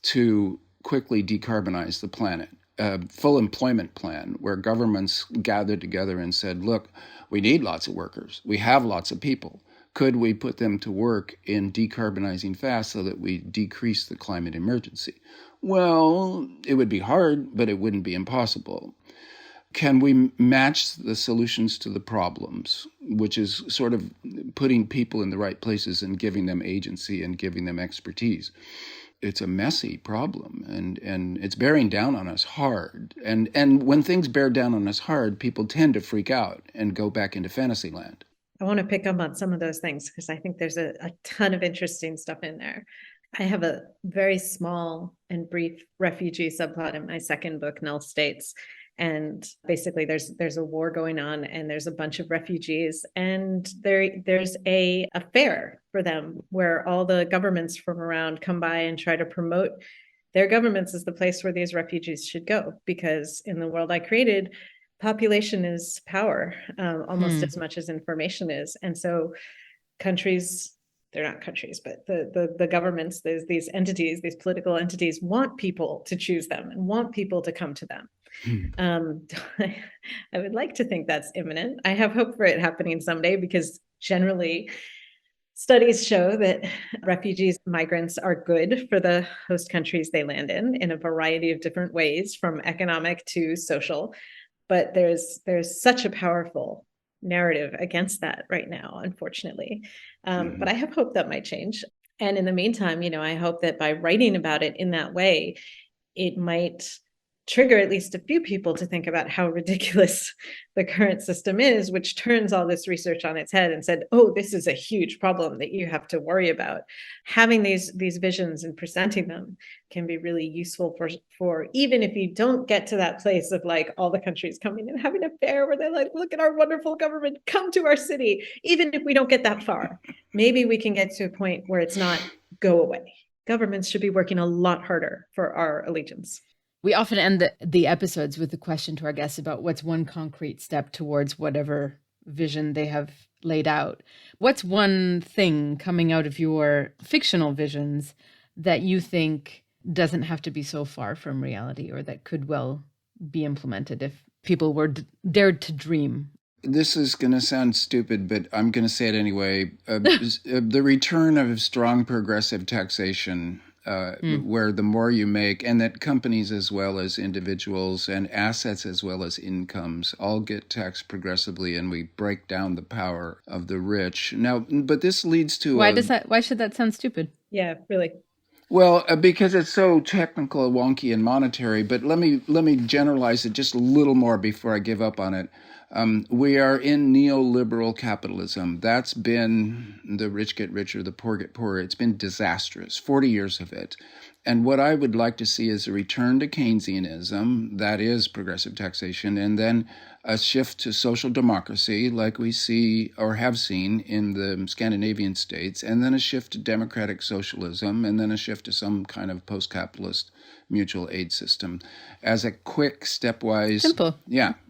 to quickly decarbonize the planet. A full employment plan where governments gathered together and said, look, we need lots of workers. We have lots of people. Could we put them to work in decarbonizing fast so that we decrease the climate emergency? Well, it would be hard, but it wouldn't be impossible. Can we match the solutions to the problems, which is sort of putting people in the right places and giving them agency and giving them expertise? It's a messy problem, and it's bearing down on us hard. And when things bear down on us hard, people tend to freak out and go back into fantasy land. I want to pick up on some of those things because I think there's a ton of interesting stuff in there. I have a very small and brief refugee subplot in my second book, Null States. And basically there's a war going on and there's a bunch of refugees, and there's a fair for them where all the governments from around come by and try to promote their governments as the place where these refugees should go. Because in the world I created, population is power, almost as much as information is. And so countries, they're not countries, but the governments, there's these entities, these political entities want people to choose them and want people to come to them. I would like to think that's imminent. I have hope for it happening someday, because generally studies show that refugees, migrants are good for the host countries they land in a variety of different ways, from economic to social. But there's such a powerful narrative against that right now, unfortunately. But I have hope that might change. And in the meantime, I hope that by writing about it in that way, it might trigger at least a few people to think about how ridiculous the current system is, which turns all this research on its head and said, oh, this is a huge problem that you have to worry about. Having these visions and presenting them can be really useful for even if you don't get to that place of like all the countries coming and having a fair where they're like, look at our wonderful government, come to our city. Even if we don't get that far, maybe we can get to a point where it's not go away. governments should be working a lot harder for our allegiance. We often end the episodes with the question to our guests about what's one concrete step towards whatever vision they have laid out. What's one thing coming out of your fictional visions that you think doesn't have to be so far from reality, or that could well be implemented if people were dared to dream? This is going to sound stupid, but I'm going to say it anyway. The return of strong progressive taxation, where the more you make, and that companies as well as individuals and assets as well as incomes all get taxed progressively, and we break down the power of the rich. Now, but this leads to why should that sound stupid? Yeah, really. Well, because it's so technical, wonky, and monetary. But let me generalize it just a little more before I give up on it. We are in neoliberal capitalism. That's been the rich get richer, the poor get poorer. It's been disastrous, 40 years of it. And what I would like to see is a return to Keynesianism, that is progressive taxation, and then a shift to social democracy like we see or have seen in the Scandinavian states, and then a shift to democratic socialism, and then a shift to some kind of post-capitalist mutual aid system as a quick, stepwise, simple,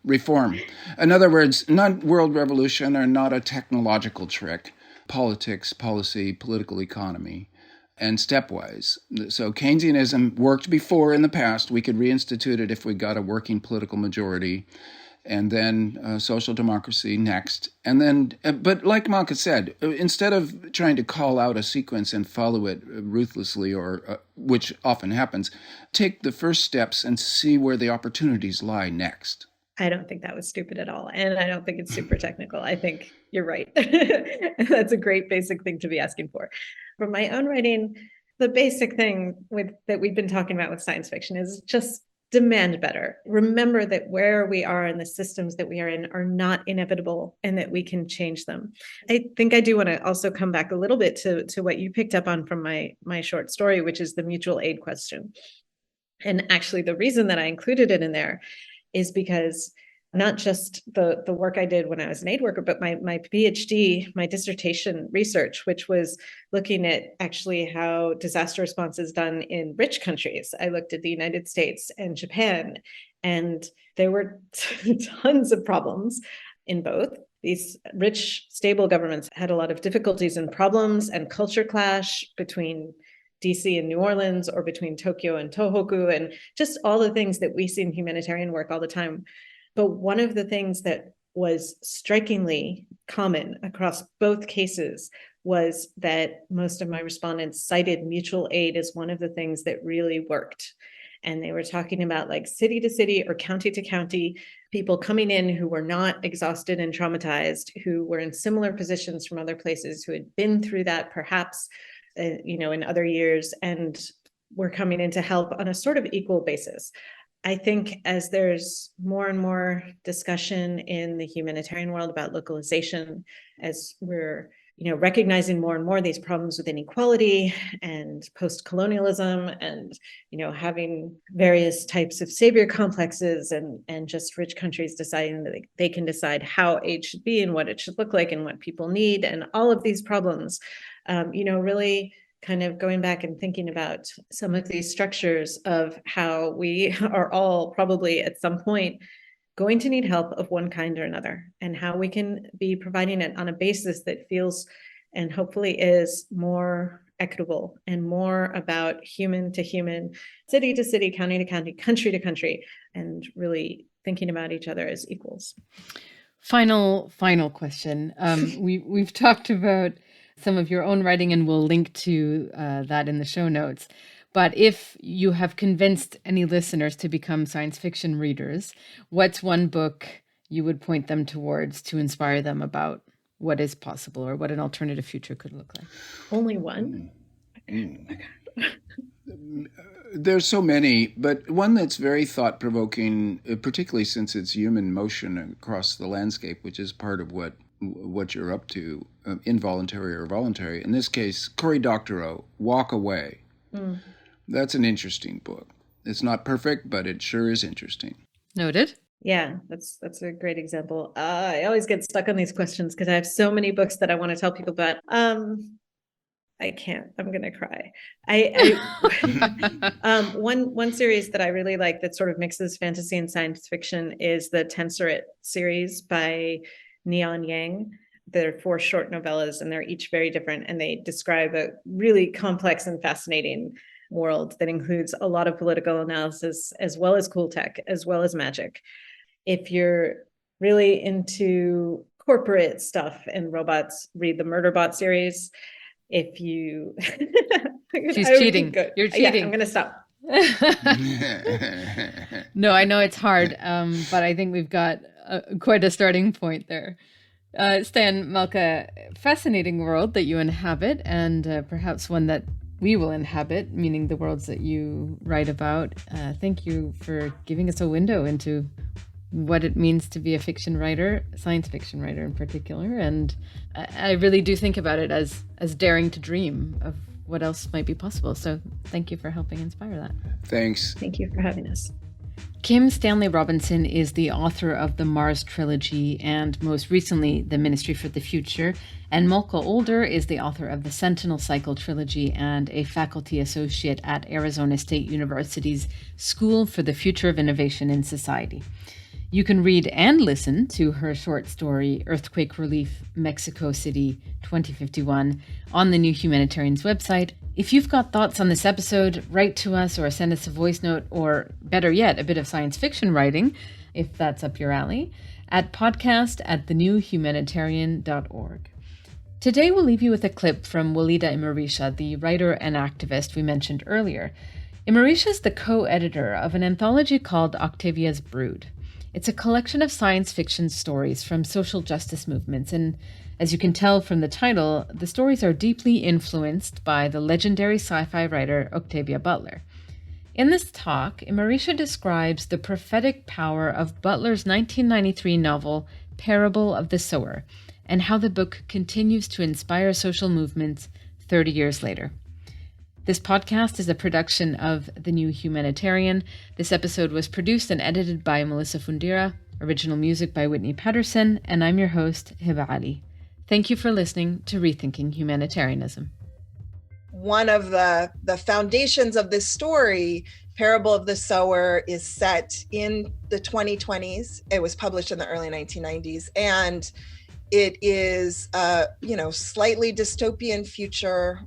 reform. In other words, not world revolution or not a technological trick, politics, policy, political economy, and stepwise. So Keynesianism worked before in the past. We could reinstitute it if we got a working political majority. And then social democracy next. And then, but like Malka said, instead of trying to call out a sequence and follow it ruthlessly, or which often happens, take the first steps and see where the opportunities lie next. I don't think that was stupid at all. And I don't think it's super technical. I think you're right. That's a great basic thing to be asking for. From my own writing, the basic thing that we've been talking about with science fiction is just demand better. Remember that where we are and the systems that we are in are not inevitable, and that we can change them. I think I do want to also come back a little bit to what you picked up on from my short story, which is the mutual aid question. And actually, the reason that I included it in there is because not just the work I did when I was an aid worker, but my PhD, my dissertation research, which was looking at actually how disaster response is done in rich countries. I looked at the United States and Japan, and there were tons of problems in both. These rich, stable governments had a lot of difficulties and problems and culture clash between DC and New Orleans, or between Tokyo and Tohoku, and just all the things that we see in humanitarian work all the time. But one of the things that was strikingly common across both cases was that most of my respondents cited mutual aid as one of the things that really worked. And they were talking about like city to city or county to county, people coming in who were not exhausted and traumatized, who were in similar positions from other places, who had been through that perhaps, in other years, and were coming in to help on a sort of equal basis. I think as there's more and more discussion in the humanitarian world about localization, as we're recognizing more and more these problems with inequality and post-colonialism, and having various types of savior complexes, and just rich countries deciding that they can decide how aid should be and what it should look like and what people need, and all of these problems, really kind of going back and thinking about some of these structures of how we are all probably at some point going to need help of one kind or another, and how we can be providing it on a basis that feels and hopefully is more equitable and more about human to human, city to city, county to county, country to country, and really thinking about each other as equals. Final question. We've talked about some of your own writing, and we'll link to that in the show notes. But if you have convinced any listeners to become science fiction readers, what's one book you would point them towards to inspire them about what is possible, or what an alternative future could look like? Only one? There's so many, but one that's very thought-provoking, particularly since it's human motion across the landscape, which is part of what you're up to, involuntary or voluntary. In this case, Cory Doctorow, Walk Away. That's an interesting book. It's not perfect, but it sure is interesting. Noted. Yeah, that's a great example. I always get stuck on these questions because I have so many books that I want to tell people about. I can't. I'm gonna cry. One series that I really like that sort of mixes fantasy and science fiction is the Tensorate series by Neon Yang. They're 4 short novellas, and they're each very different, and they describe a really complex and fascinating world that includes a lot of political analysis, as well as cool tech, as well as magic. If you're really into corporate stuff and robots, read the Murderbot series. If you She's cheating. You're cheating. Yeah, I'm gonna stop. No, I know it's hard, but I think we've got quite a starting point there. Stan, Malka, fascinating world that you inhabit, and perhaps one that we will inhabit, meaning the worlds that you write about. Thank you for giving us a window into what it means to be a fiction writer, science fiction writer in particular. And I really do think about it as daring to dream of what else might be possible. So thank you for helping inspire that. Thanks. Thank you for having us. Kim Stanley Robinson is the author of the Mars trilogy and most recently the Ministry for the Future. And Malka Older is the author of the Sentinel Cycle trilogy and a faculty associate at Arizona State University's School for the Future of Innovation in Society. You can read and listen to her short story, Earthquake Relief, Mexico City, 2051, on the New Humanitarian's website. If you've got thoughts on this episode, write to us or send us a voice note, or better yet, a bit of science fiction writing, if that's up your alley, at podcast@thenewhumanitarian.org. Today we'll leave you with a clip from Walidah Imarisha, the writer and activist we mentioned earlier. Imarisha is the co-editor of an anthology called Octavia's Brood. It's a collection of science fiction stories from social justice movements, and as you can tell from the title, the stories are deeply influenced by the legendary sci-fi writer Octavia Butler. In this talk, Imarisha describes the prophetic power of Butler's 1993 novel, Parable of the Sower, and how the book continues to inspire social movements 30 years later. This podcast is a production of The New Humanitarian. This episode was produced and edited by Melissa Fundira, original music by Whitney Patterson, and I'm your host, Heba Aly. Thank you for listening to Rethinking Humanitarianism. One of the foundations of this story, Parable of the Sower, is set in the 2020s. It was published in the early 1990s, and it is slightly dystopian future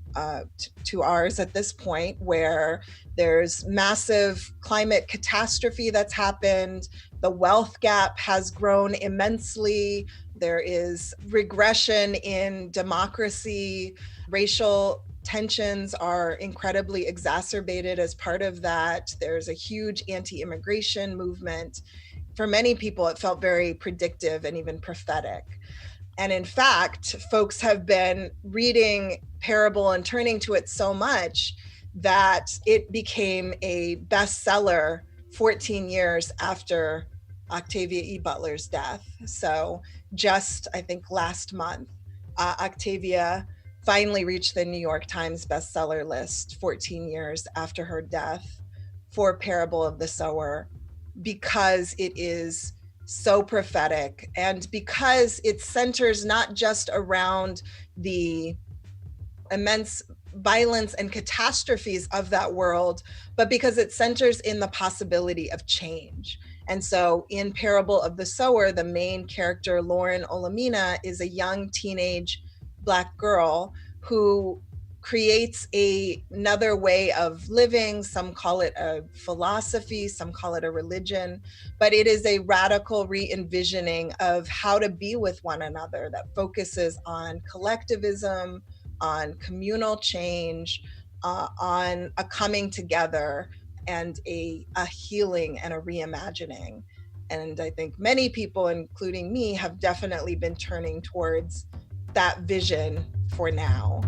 to ours at this point, where there's massive climate catastrophe that's happened. The wealth gap has grown immensely. There is regression in democracy. Racial tensions are incredibly exacerbated as part of that. There's a huge anti-immigration movement. For many people, it felt very predictive and even prophetic. And in fact, folks have been reading Parable and turning to it so much that it became a bestseller 14 years after Octavia E. Butler's death. So just, I think, last month, Octavia finally reached the New York Times bestseller list 14 years after her death for Parable of the Sower, because it is so prophetic, and because it centers not just around the immense violence and catastrophes of that world, but because it centers in the possibility of change. And so in Parable of the Sower, the main character, Lauren Olamina, is a young teenage Black girl who creates another way of living. Some call it a philosophy, some call it a religion, but it is a radical re-envisioning of how to be with one another that focuses on collectivism, on communal change, on a coming together and a healing and a reimagining. And I think many people, including me, have definitely been turning towards that vision for now.